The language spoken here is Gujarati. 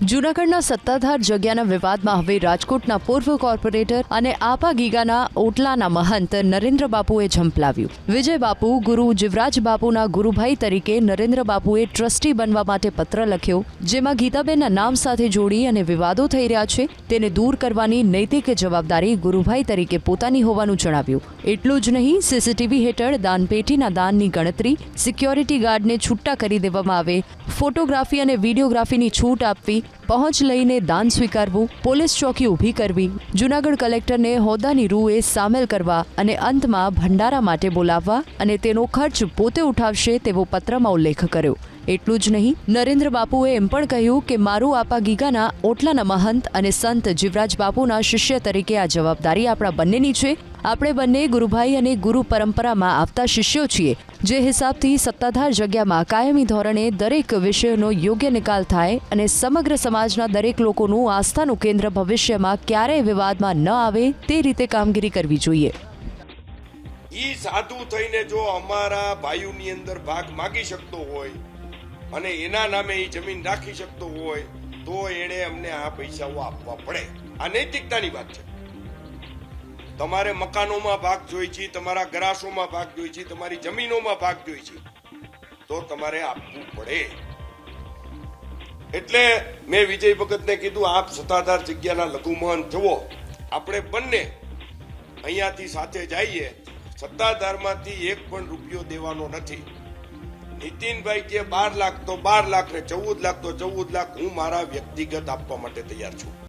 જૂનાગઢના સત્તાધાર જગ્યાના વિવાદમાં હવે રાજકોટના પૂર્વ કોર્પોરેટર અને આપા ગીગાના ઓટલાના મહંત નરેન્દ્ર બાપુએ ઝંપલાવ્યું. વિજય બાપુ ગુરુ જીવરાજ બાપુના ગુરુભાઈ તરીકે નરેન્દ્ર બાપુએ ટ્રસ્ટી બનવા માટે પત્ર લખ્યો, જેમાં ગીતાબેનના નામ સાથે જોડી અને વિવાદો થઈ રહ્યા છે તેને દૂર કરવાની નૈતિક જવાબદારી ગુરુભાઈ તરીકે પોતાની હોવાનું જણાવ્યું. એટલું જ નહીં, સીસીટીવી હેઠળ દાનપેટીના દાનની ગણતરી, સિક્યોરિટી ગાર્ડને છૂટા કરી દેવામાં આવે, ફોટોગ્રાફી અને વિડીયોગ્રાફીની છૂટ આપવી, પહોંચ લઈને દાન સ્વીકારવું, પોલીસ ચોકી ઊભી કરવી, જૂનાગઢ કલેક્ટરને હોદ્દાની રૂએ સામેલ કરવા અને અંતમાં ભંડારા માટે બોલાવવા અને તેનો ખર્ચ પોતે ઉઠાવશે તેવો પત્રમાં ઉલ્લેખ કર્યો. એટલું જ નહીં, નરેન્દ્ર બાપુએ એમ પણ કહ્યું કે મારું આપા ગીગાના ઓટલાના મહંત અને સંત જીવરાજ બાપુના શિષ્ય તરીકે આ જવાબદારી આપણા બંનેની છે. આપણે બંને ગુરુભાઈ અને ગુરુ પરંપરામાં આવતા શિષ્યો છીએ. જે હિસાબથી સત્તાધાર જગ્યામાં કાયમી ધોરણે દરેક વિષયનો યોગ્ય નિકાલ થાય અને સમગ્ર સમાજના દરેક લોકોનું આસ્થાનું કેન્દ્ર ભવિષ્યમાં ક્યારેય વિવાદમાં ન આવે તે રીતે કામગીરી કરવી જોઈએ. ઈ સાધુ થઈને જો અમારા ભાઈઓની અંદર ભાગ માગી શકતો હોય અને એના નામે એ જમીન રાખી શકતો હોય તો એણે અમને આ પૈસાઓ આપવા પડે. આ નૈતિકતાની વાત છે. તમારે મકાનોમાં ભાગ જોઈ છે, તમારા ગરાસોમાં ભાગ જોઈ છે, તમારી જમીનોમાં ભાગ જોઈ છે તો તમારે આપવું પડે. એટલે મેં વિજય ભગતને કીધું, આપ સત્તાધાર જગ્યાના લઘુમહંત જુઓ, આપણે બંને અહીંયાથી સાથે જઈએ. સત્તાધારમાંથી એક પણ રૂપિયો દેવાનો નથી. નીતિનભાઈ કે 12 લાખ તો 12 લાખ ને 14 લાખ તો 14 લાખ હું મારા વ્યક્તિગત આપવા માટે તૈયાર છું.